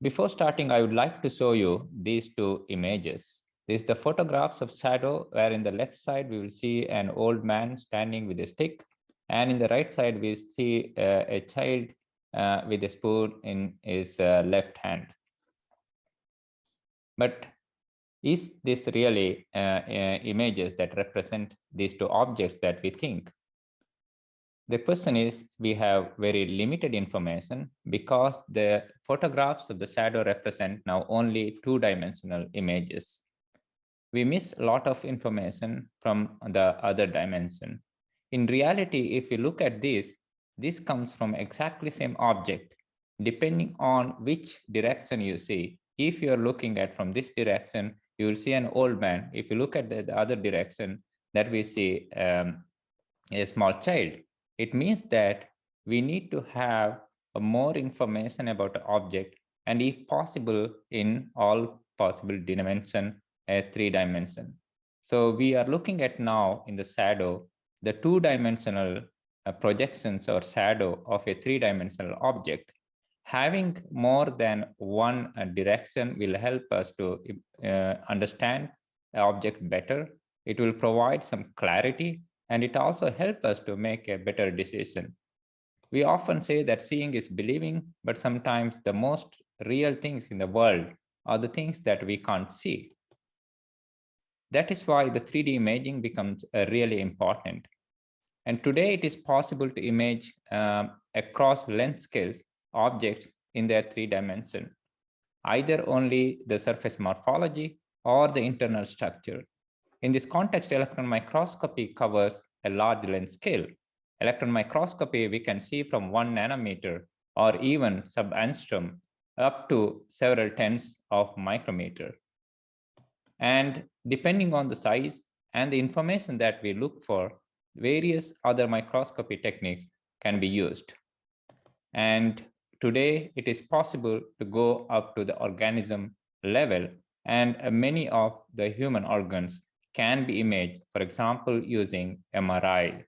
Before starting, I would like to show you these two images. This is the photographs of shadow, where in the left side we will see an old man standing with a stick, and in the right side we see a child with a spoon in his left hand. But is this really images that represent these two objects that we think? The question is, we have very limited information because the photographs of the shadow represent now only two-dimensional images. We miss a lot of information from the other dimension. In reality, if you look at this comes from exactly same object. Depending on which direction you see, if you're looking at from this direction, you will see an old man. If you look at the other direction, that we see a small child. It means that we need to have more information about the object, and if possible in all possible dimension, a 3-dimension. So we are looking at now in the shadow, the 2-dimensional projections or shadow of a 3-dimensional object. Having more than one direction will help us to understand the object better. It will provide some clarity, and it also helps us to make a better decision. We often say that seeing is believing, but sometimes the most real things in the world are the things that we can't see. That is why the 3D imaging becomes really important. And today it is possible to image across length scales objects in their 3 dimension, either only the surface morphology or the internal structure. In this context, electron microscopy covers a large length scale. Electron microscopy, we can see from 1 nanometer or even sub-angstrom up to several tens of micrometer. And depending on the size and the information that we look for, various other microscopy techniques can be used. And today it is possible to go up to the organism level, and many of the human organs can be imaged, for example, using MRI.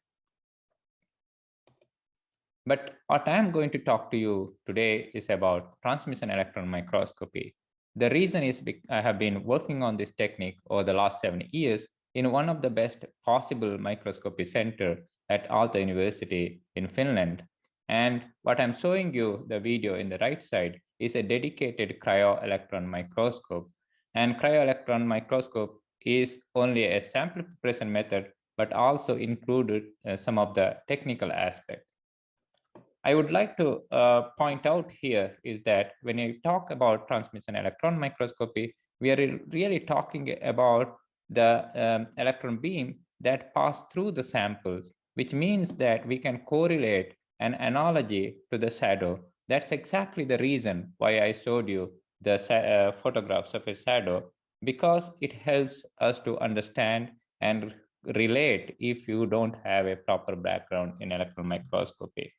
But what I am going to talk to you today is about transmission electron microscopy. The reason is I have been working on this technique over the last 7 years in one of the best possible microscopy center at Aalto University in Finland. And what I'm showing you, the video in the right side, is a dedicated cryo-electron microscope. And cryo-electron microscope is only a sample preparation method, but also included some of the technical aspects. I would like to point out here is that when you talk about transmission electron microscopy, we are really talking about the electron beam that pass through the samples, which means that we can correlate an analogy to the shadow. That's exactly the reason why I showed you the photographs of a shadow, because it helps us to understand and relate if you don't have a proper background in electron microscopy.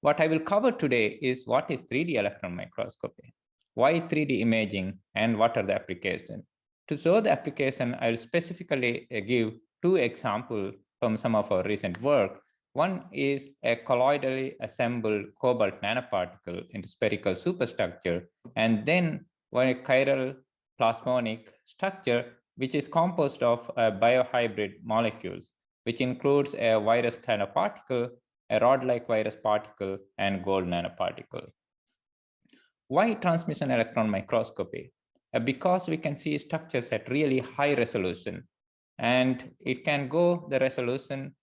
What I will cover today is what is 3D electron microscopy, why 3D imaging, and what are the applications. To show the application, I will specifically give 2 examples from some of our recent work. One is a colloidally assembled cobalt nanoparticle into spherical superstructure, and then one chiral plasmonic structure, which is composed of biohybrid molecules, which includes a virus nanoparticle, a rod-like virus particle, and gold nanoparticle. Why transmission electron microscopy? Because we can see structures at really high resolution, and it can go the resolution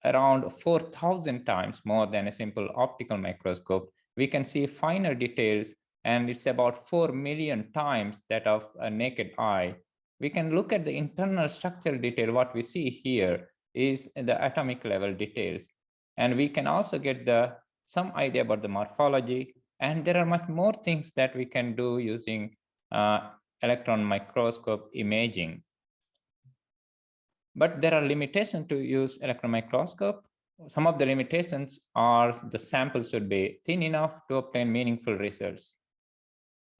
around 4,000 times more than a simple optical microscope. We can see finer details, and it's about 4 million times that of a naked eye. We can look at the internal structural detail. What we see here is the atomic level details. And we can also get some idea about the morphology. And there are much more things that we can do using electron microscope imaging. But there are limitations to use electron microscope. Some of the limitations are the sample should be thin enough to obtain meaningful results.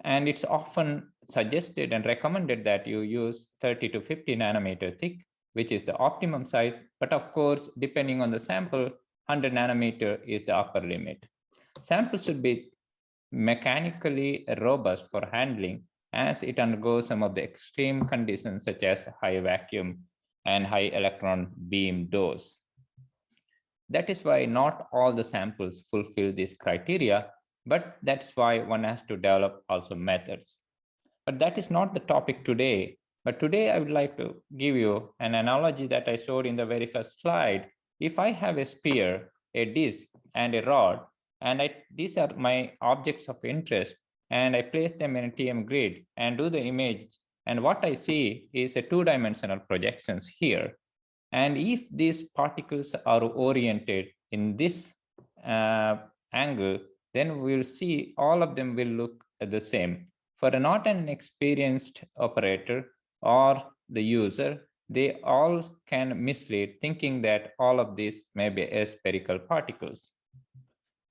And it's often suggested and recommended that you use 30 to 50 nanometer thick, which is the optimum size. But of course, depending on the sample, 100 nanometer is the upper limit. Samples should be mechanically robust for handling as it undergoes some of the extreme conditions such as high vacuum and high electron beam dose. That is why not all the samples fulfill these criteria, but that's why one has to develop also methods. But that is not the topic today. But today I would like to give you an analogy that I showed in the very first slide. If I have a sphere, a disk, and a rod, and these are my objects of interest, and I place them in a TM grid and do the image, and what I see is a two-dimensional projections here. And if these particles are oriented in this angle, then we'll see all of them will look the same. For not an experienced operator or the user, they all can mislead, thinking that all of these may be spherical particles.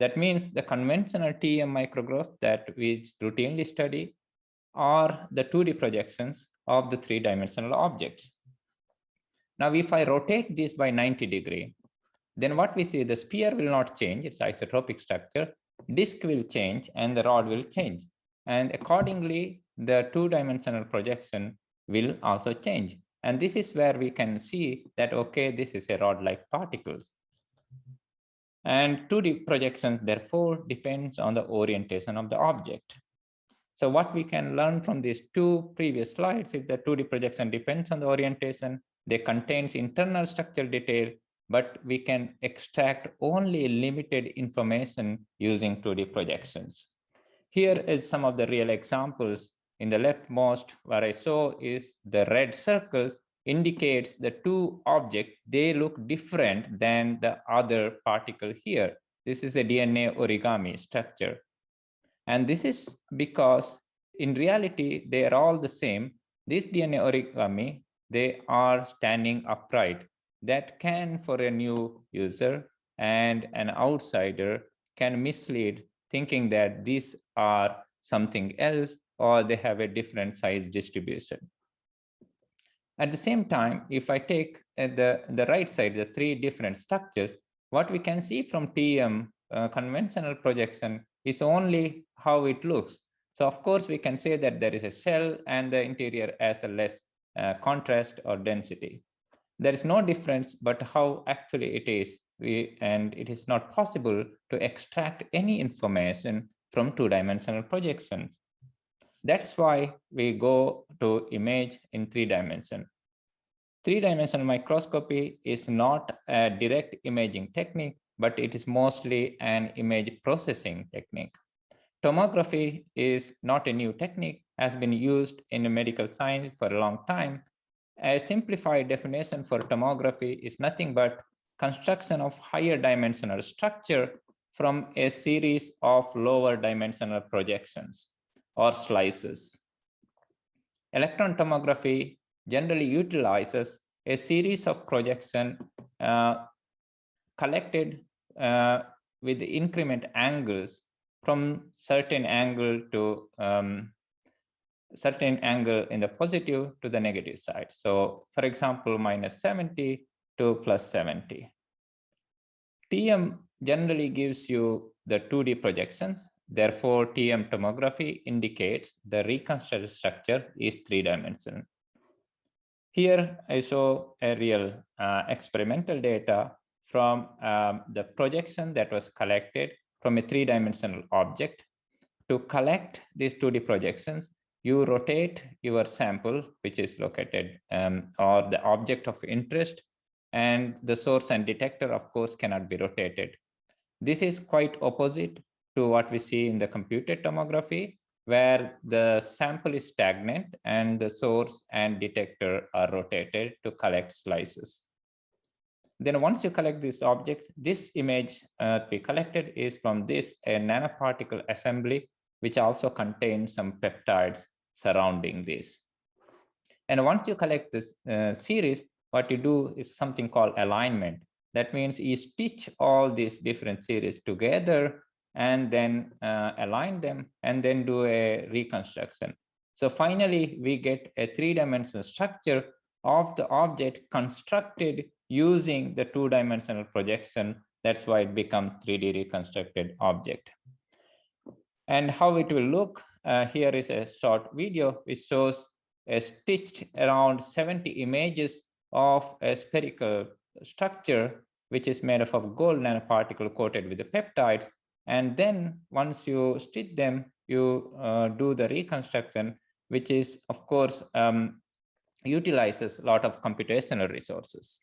That means the conventional TEM micrograph that we routinely study are the 2D projections of the three-dimensional objects. Now, if I rotate this by 90 degrees, then what we see, the sphere will not change, its isotropic structure, disk will change, and the rod will change. And accordingly, the two-dimensional projection will also change. And this is where we can see that, okay, this is a rod-like particles. And 2D projections, therefore, depends on the orientation of the object. So what we can learn from these two previous slides is that 2D projection depends on the orientation. They contains internal structural detail, but we can extract only limited information using 2D projections. Here is some of the real examples. In the leftmost, what I saw is the red circles indicates the two objects, they look different than the other particle here. This is a DNA origami structure. And this is because in reality, they are all the same. This DNA origami, they are standing upright. That can, for a new user and an outsider, can mislead, thinking that these are something else or they have a different size distribution. At the same time, if I take the right side, the three different structures, what we can see from TEM conventional projection is only how it looks. So of course, we can say that there is a shell and the interior has a less contrast or density. There is no difference, but how actually it is. And it is not possible to extract any information from two-dimensional projections. That's why we go to image in 3 dimensions. 3-dimensional microscopy is not a direct imaging technique, but it is mostly an image processing technique. Tomography is not a new technique, has been used in medical science for a long time. A simplified definition for tomography is nothing but construction of higher dimensional structure from a series of lower dimensional projections or slices. Electron tomography generally utilizes a series of projections collected with the increment angles from certain angle to certain angle in the positive to the negative side. So for example, -70 to +70. TEM generally gives you the 2D projections. Therefore, TEM tomography indicates the reconstructed structure is 3-dimensional. Here I show a real experimental data from the projection that was collected from a 3-dimensional object. To collect these 2D projections, you rotate your sample, which is located or the object of interest, and the source and detector, of course, cannot be rotated. This is quite opposite to what we see in the computed tomography, where the sample is stagnant and the source and detector are rotated to collect slices. Then once you collect this object, this image we collected is from this a nanoparticle assembly, which also contains some peptides surrounding this. And once you collect this series, what you do is something called alignment. That means you stitch all these different series together and then align them and then do a reconstruction. So finally, we get a 3-dimensional structure of the object constructed using the 2-dimensional projection. That's why it becomes 3D reconstructed object. And how it will look, here is a short video which shows a stitched around 70 images of a spherical structure which is made up of gold nanoparticle coated with the peptides. And then once you stitch them, you do the reconstruction, which is, of course, utilizes a lot of computational resources.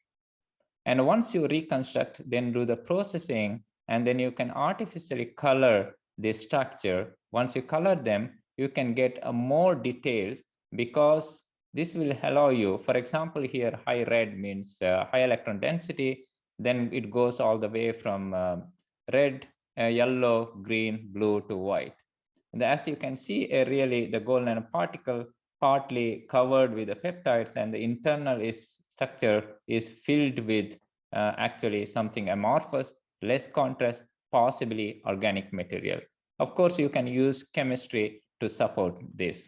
And once you reconstruct, then do the processing, and then you can artificially color this structure. Once you color them, you can get more details, because this will allow you, for example, here high red means high electron density, then it goes all the way from red, yellow, green, blue to white. And as you can see, really the gold nanoparticle partly covered with the peptides, and the internal structure is filled with actually something amorphous, less contrast, possibly organic material. Of course, you can use chemistry to support this.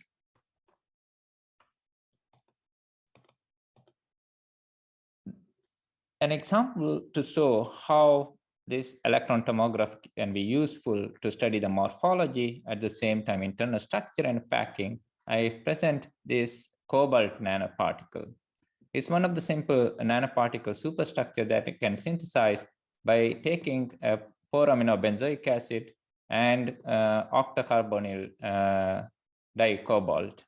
An example to show how this electron tomography can be useful to study the morphology, at the same time internal structure and packing, I present this cobalt nanoparticle. It's one of the simple nanoparticle superstructure that it can synthesize by taking a 4-amino-benzoic acid and octacarbonyl dicobalt.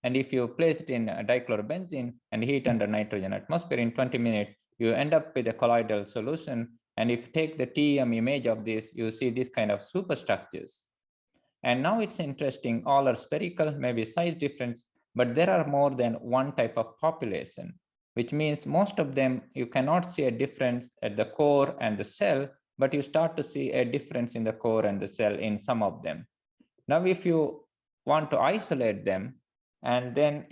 And if you place it in dichlorobenzene and heat under nitrogen atmosphere in 20 minutes, you end up with a colloidal solution. And if you take the TEM image of this, you see this kind of superstructures. And now it's interesting, all are spherical, maybe size difference, but there are more than one type of population, which means most of them, you cannot see a difference at the core and the cell, but you start to see a difference in the core and the cell in some of them. Now, if you want to isolate them, and then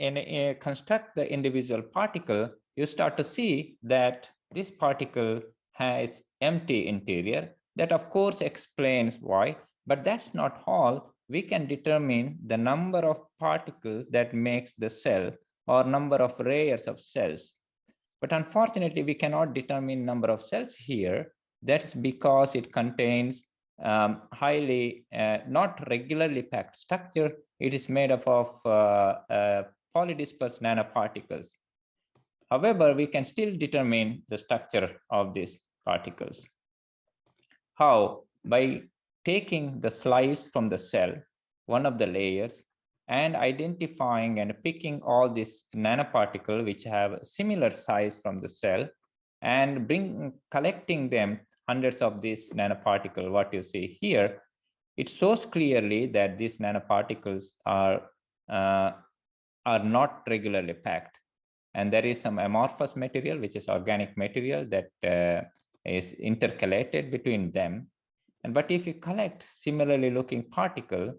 construct the individual particle, you start to see that this particle has empty interior. That of course explains why, but that's not all. We can determine the number of particles that makes the cell, or number of layers of cells. But unfortunately, we cannot determine number of cells here. That's because it contains highly not regularly packed structure. It is made up of polydispersed nanoparticles. However, we can still determine the structure of these particles. How? By taking the slice from the cell, one of the layers, and identifying and picking all these nanoparticles which have similar size from the cell, and collecting them, hundreds of these nanoparticles, what you see here, it shows clearly that these nanoparticles are not regularly packed. And there is some amorphous material, which is organic material, that is intercalated between them. But if you collect similarly looking particle,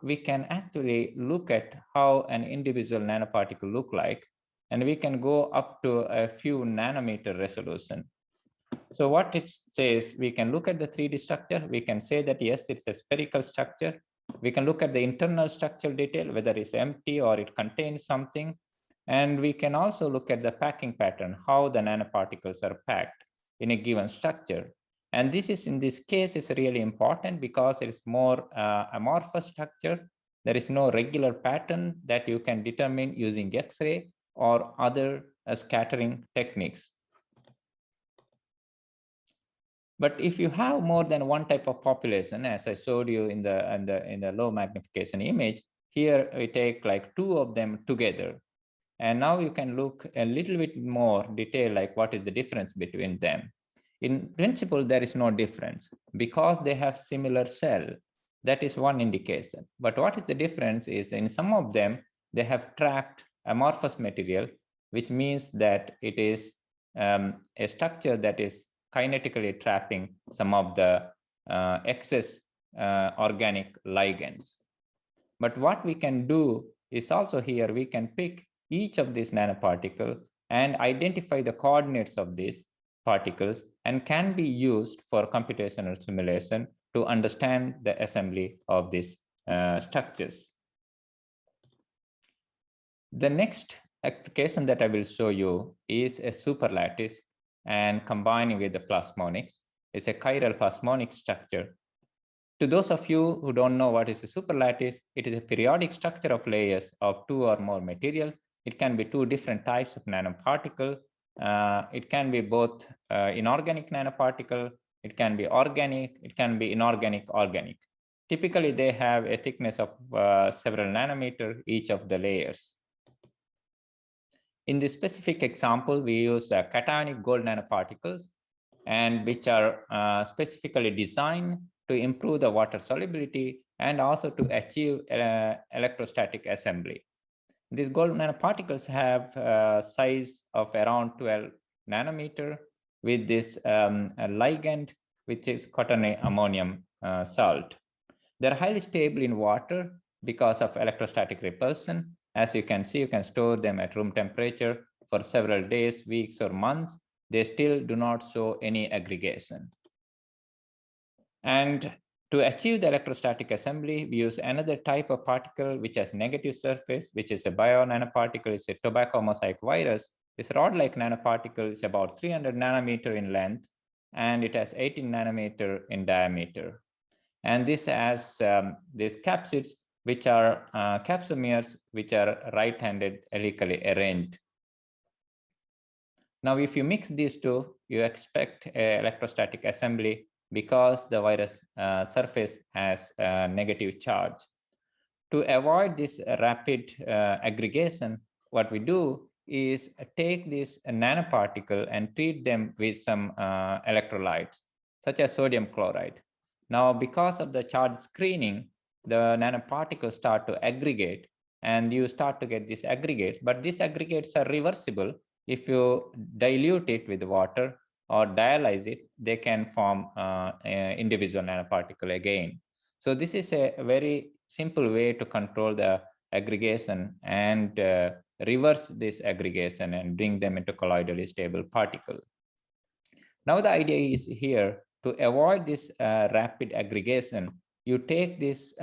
we can actually look at how an individual nanoparticle look like, and we can go up to a few nanometer resolution. So what it says, we can look at the 3D structure. We can say that, yes, it's a spherical structure. We can look at the internal structural detail, whether it's empty or it contains something. And we can also look at the packing pattern, how the nanoparticles are packed in a given structure. And this is, in this case, is really important because it is more amorphous structure. There is no regular pattern that you can determine using X-ray or other scattering techniques. But if you have more than one type of population, as I showed you in the low magnification image, here we take like two of them together. And now you can look a little bit more detail, like what is the difference between them. In principle, there is no difference because they have similar cell. That is one indication. But what is the difference is, in some of them, they have trapped amorphous material, which means that it is a structure that is kinetically trapping some of the excess organic ligands. But what we can do is also here, we can pick each of these nanoparticles and identify the coordinates of these particles, and can be used for computational simulation to understand the assembly of these structures. The next application that I will show you is a superlattice, and combining with the plasmonics. It's a chiral plasmonic structure. To those of you who don't know what is a superlattice, it is a periodic structure of layers of 2 or more materials. It can be 2 different types of nanoparticle. It can be both inorganic nanoparticle, it can be organic, it can be inorganic organic. Typically, they have a thickness of several nanometers each of the layers. In this specific example, we use cationic gold nanoparticles, and which are specifically designed to improve the water solubility and also to achieve electrostatic assembly. These gold nanoparticles have a size of around 12 nanometer with this ligand, which is quaternary ammonium salt. They're highly stable in water because of electrostatic repulsion. As you can see, you can store them at room temperature for several days, weeks, or months. They still do not show any aggregation. And to achieve the electrostatic assembly, we use another type of particle which has negative surface, which is a bio-nanoparticle. It's a tobacco mosaic virus. This rod-like nanoparticle is about 300 nanometer in length, and it has 18 nanometer in diameter. And this has these capsids, which are capsomeres, which are right-handed helically arranged. Now, if you mix these two, you expect electrostatic assembly because the virus surface has a negative charge. To avoid this rapid aggregation, what we do is take this nanoparticle and treat them with some electrolytes, such as sodium chloride. Now, because of the charge screening, the nanoparticles start to aggregate, and you start to get these aggregates, but these aggregates are reversible. If you dilute it with water or dialyze it, they can form individual nanoparticle again. So this is a very simple way to control the aggregation and reverse this aggregation and bring them into colloidally stable particle. Now the idea is here to avoid this rapid aggregation, you take these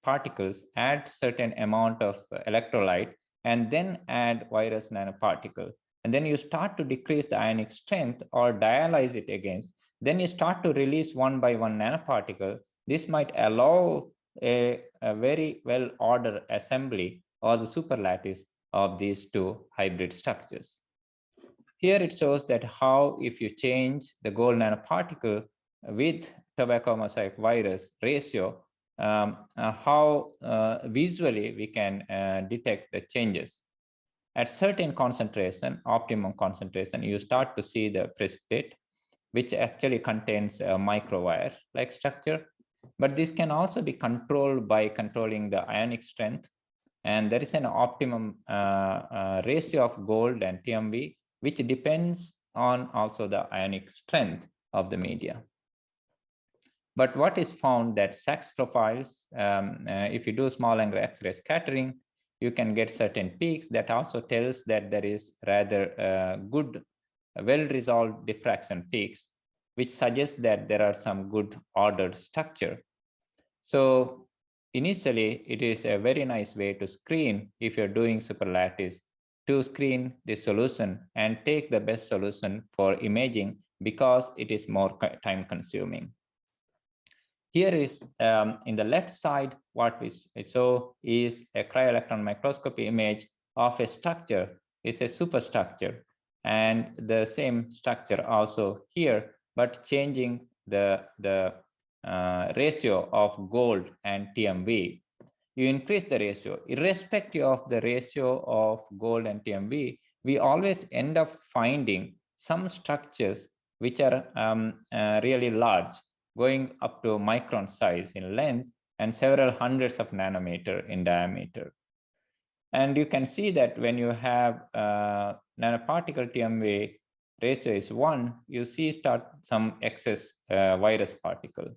particles, add certain amount of electrolyte, and then add virus nanoparticle. And then you start to decrease the ionic strength or dialyze it against. Then you start to release one by one nanoparticle. This might allow a very well-ordered assembly or the superlattice of these two hybrid structures. Here it shows that how if you change the gold nanoparticle with tobacco mosaic virus ratio, how visually we can detect the changes. At certain concentration, optimum concentration, you start to see the precipitate, which actually contains a microwire-like structure. But this can also be controlled by controlling the ionic strength. And there is an optimum ratio of gold and TMV, which depends on also the ionic strength of the media. But what is found that SAX profiles, if you do small angular X-ray scattering, you can get certain peaks. That also tells that there is rather good, well-resolved diffraction peaks, which suggests that there are some good ordered structure. So initially, it is a very nice way to screen if you're doing superlattice, to screen the solution and take the best solution for imaging because it is more time consuming. Here is in the left side, what we show is a cryo-electron microscopy image of a structure. It's a superstructure, and the same structure also here, but changing the ratio of gold and TMV. You increase the ratio. Irrespective of the ratio of gold and TMV, we always end up finding some structures which are really large, going up to micron size in length and several hundreds of nanometer in diameter. And you can see that when you have nanoparticle TMV ratio is 1, you see some excess virus particle.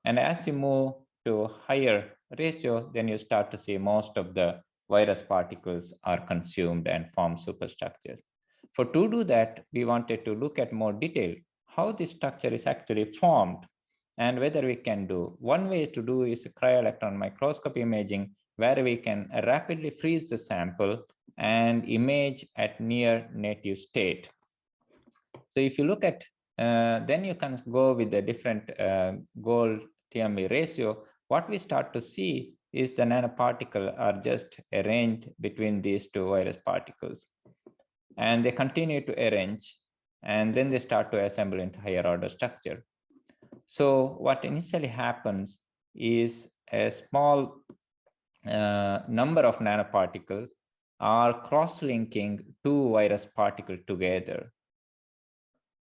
And as you move to higher ratio, then you start to see most of the virus particles are consumed and form superstructures. To do that, we wanted to look at more detail how this structure is actually formed and whether we can do. One way to do is cryo-electron microscopy imaging, where we can rapidly freeze the sample and image at near native state. So if you look at, then you can go with the different gold TME ratio, what we start to see is the nanoparticle are just arranged between these two virus particles. And they continue to arrange, and then they start to assemble into higher order structure. So what initially happens is a small number of nanoparticles are cross-linking two virus particles together.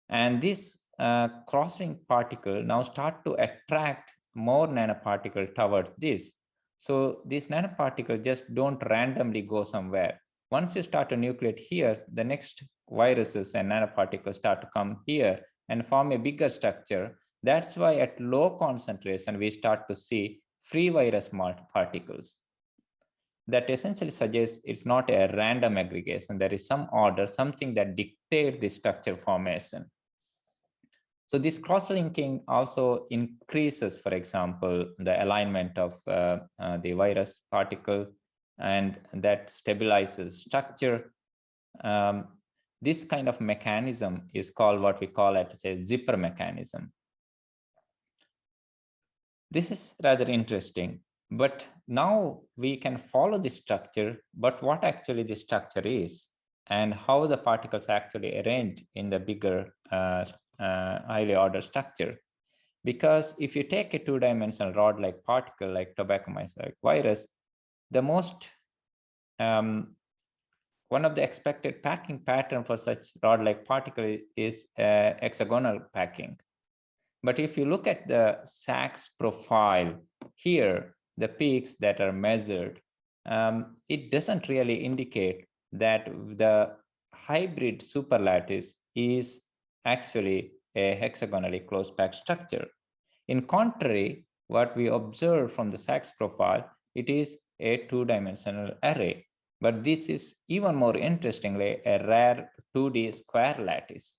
And this cross-link particle now start to attract more nanoparticle towards this. So these nanoparticles just don't randomly go somewhere. Once you start to nucleate here, the next viruses and nanoparticles start to come here and form a bigger structure. That's why at low concentration, we start to see free virus particles. That essentially suggests it's not a random aggregation. There is some order, something that dictates the structure formation. So this cross-linking also increases, for example, the alignment of the virus particle, and that stabilizes structure. This kind of mechanism is called what we call as a zipper mechanism. This is rather interesting, but now we can follow the structure, but what actually the structure is and how the particles actually arrange in the bigger highly ordered structure. Because if you take a two-dimensional rod-like particle like tobacco mosaic virus, the most one of the expected packing pattern for such rod-like particle is hexagonal packing. But if you look at the Sachs profile here, the peaks that are measured, it doesn't really indicate that the hybrid superlattice is actually a hexagonally close packed structure. In contrary, what we observe from the Sachs profile, it is a two-dimensional array. But this is even more interestingly a rare 2D square lattice.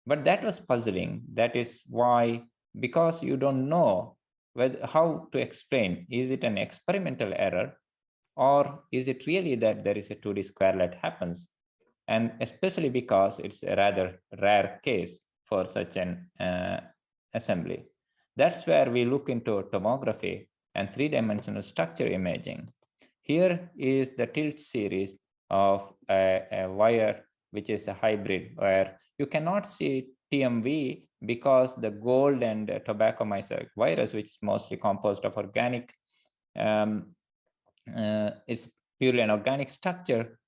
But that was puzzling. That is why, because you don't know how to explain, is it an experimental error or is it really that there is a 2D square that happens? And especially because it's a rather rare case for such an assembly. That's where we look into tomography and three-dimensional structure imaging. Here is the tilt series of a wire, which is a hybrid, where you cannot see TMV because the gold and tobacco mosaic virus, which is mostly composed of organic, is purely an organic structure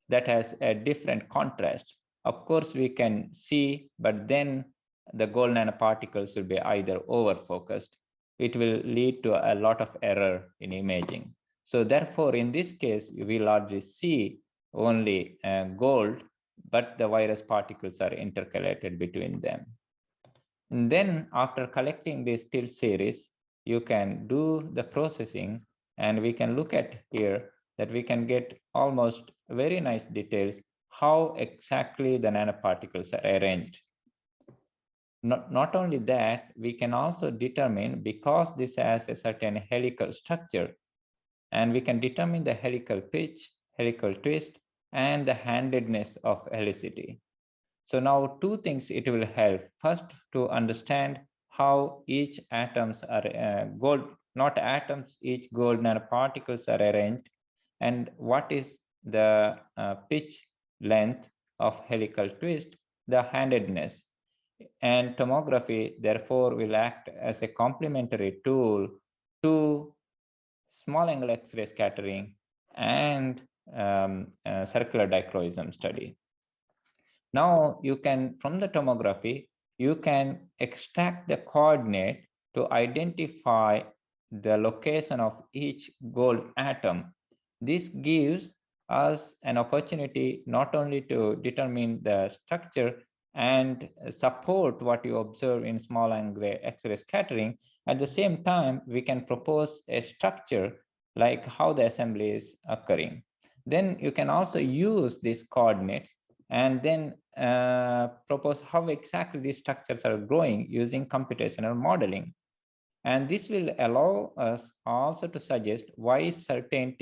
that has a different contrast. Of course, we can see, but then the gold nanoparticles will be either over-focused. It will lead to a lot of error in imaging. So therefore, in this case, we largely see only gold, but the virus particles are intercalated between them. And then after collecting this tilt series, you can do the processing, and we can look at here that we can get almost very nice details how exactly the nanoparticles are arranged. Not only that, we can also determine, because this has a certain helical structure, and we can determine the helical pitch, helical twist, and the handedness of helicity. So now two things it will help. First, to understand how each atoms are gold, not atoms, each gold nanoparticles are arranged, and what is the pitch length of helical twist, the handedness. And tomography, therefore, will act as a complementary tool to small angle X-ray scattering and circular dichroism study. Now you can, from the tomography, you can extract the coordinate to identify the location of each gold atom. This gives us an opportunity not only to determine the structure and support what you observe in small angle X-ray scattering. At the same time, we can propose a structure like how the assembly is occurring. Then you can also use these coordinates and then propose how exactly these structures are growing using computational modeling. And this will allow us also to suggest why certain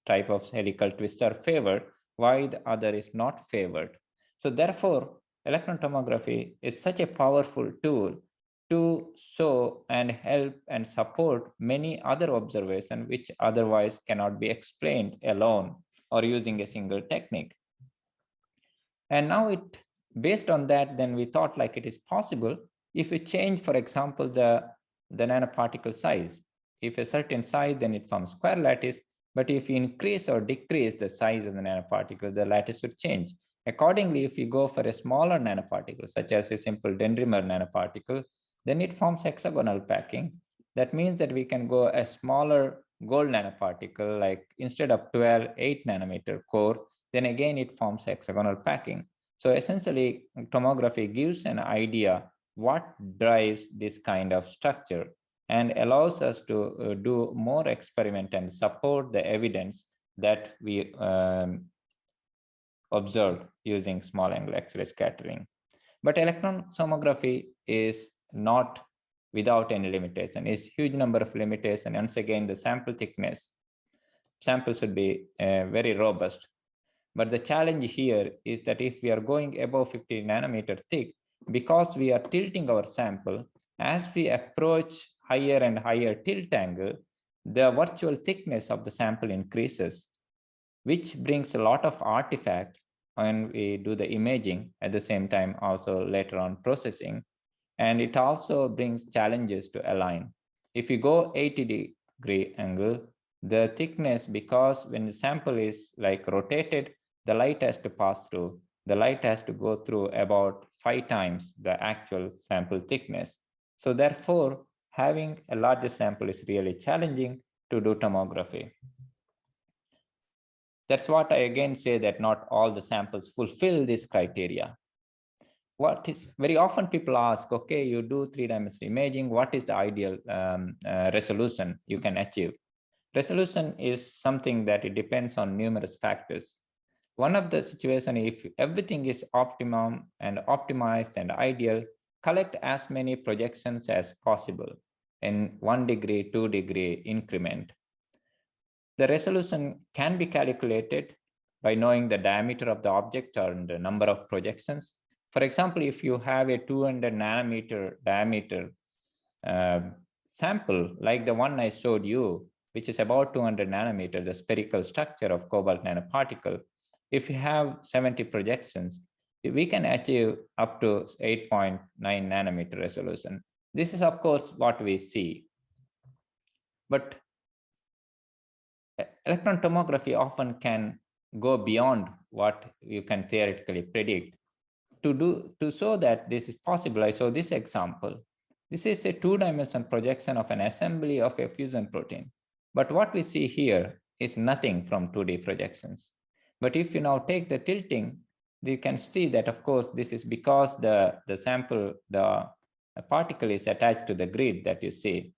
type of helical twists are favored, why the other is not favored. So therefore, electron tomography is such a powerful tool to show and help and support many other observations which otherwise cannot be explained alone or using a single technique. And now based on that, then we thought like it is possible if we change, for example, the nanoparticle size. If a certain size, then it forms square lattice. But if you increase or decrease the size of the nanoparticle, the lattice would change. Accordingly, if you go for a smaller nanoparticle, such as a simple dendrimer nanoparticle, then it forms hexagonal packing. That means that we can go a smaller gold nanoparticle, like instead of 12, 8 nanometer core, then again it forms hexagonal packing. So essentially, tomography gives an idea what drives this kind of structure and allows us to do more experiment and support the evidence that we observed using small angle X-ray scattering. But electron tomography is not without any limitation. It's huge number of limitations. Once again, the sample thickness. Sample should be very robust. But the challenge here is that if we are going above 50 nanometer thick, because we are tilting our sample, as we approach higher and higher tilt angle, the virtual thickness of the sample increases, which brings a lot of artifacts when we do the imaging at the same time, also later on processing. And it also brings challenges to align. If you go 80-degree angle, the thickness, because when the sample is like rotated, the light has to pass through. The light has to go through about 5 times the actual sample thickness. So therefore, having a larger sample is really challenging to do tomography. That's what I again say that not all the samples fulfill this criteria. What is very often people ask, okay, you do 3-dimensional imaging, what is the ideal resolution you can achieve? Resolution is something that it depends on numerous factors. One of the situation, if everything is optimum and optimized and ideal, collect as many projections as possible in 1 degree, 2 degree increment. The resolution can be calculated by knowing the diameter of the object or the number of projections. For example, if you have a 200 nanometer diameter sample, like the one I showed you, which is about 200 nanometer, the spherical structure of cobalt nanoparticle, if you have 70 projections, we can achieve up to 8.9 nanometer resolution. This is, of course, what we see. But electron tomography often can go beyond what you can theoretically predict. To show that this is possible, I show this example. This is a 2-dimensional projection of an assembly of a fusion protein. But what we see here is nothing from 2D projections. But if you now take the tilting, you can see that, of course, this is because the sample, the particle is attached to the grid that you see.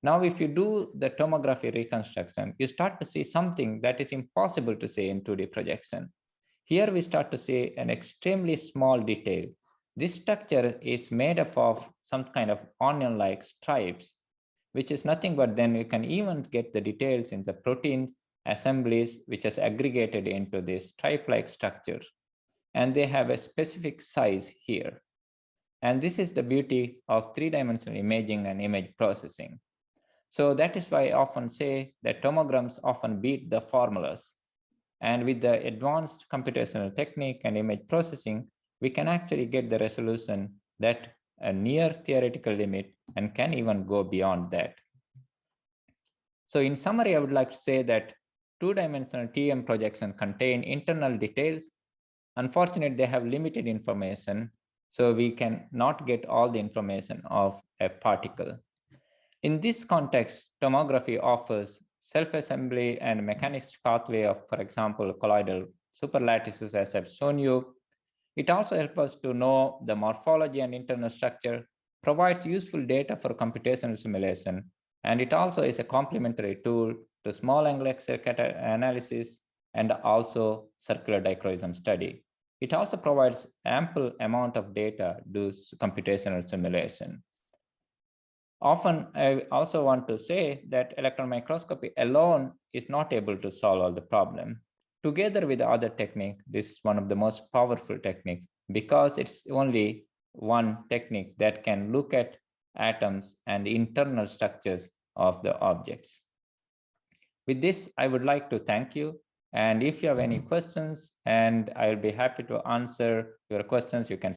Now, if you do the tomography reconstruction, you start to see something that is impossible to see in 2D projection. Here we start to see an extremely small detail. This structure is made up of some kind of onion-like stripes, which is nothing but then you can even get the details in the proteins assemblies, which is aggregated into this stripe-like structure. And they have a specific size here. And this is the beauty of 3-dimensional imaging and image processing. So that is why I often say that tomograms often beat the formulas. And with the advanced computational technique and image processing, we can actually get the resolution that a near theoretical limit and can even go beyond that. So in summary, I would like to say that 2-dimensional TEM projection contain internal details. Unfortunately, they have limited information, so we can not get all the information of a particle. In this context, tomography offers self-assembly and mechanics pathway of, for example, colloidal superlattices, as I've shown you. It also helps us to know the morphology and internal structure, provides useful data for computational simulation, and it also is a complementary tool to small angle X-ray analysis and also circular dichroism study. It also provides ample amount of data to do computational simulation. Often, I also want to say that electron microscopy alone is not able to solve all the problem. Together with the other technique, this is one of the most powerful techniques because it's only one technique that can look at atoms, and internal structures of the objects. With this, I would like to thank you. And if you have any questions, and I'll be happy to answer your questions, you can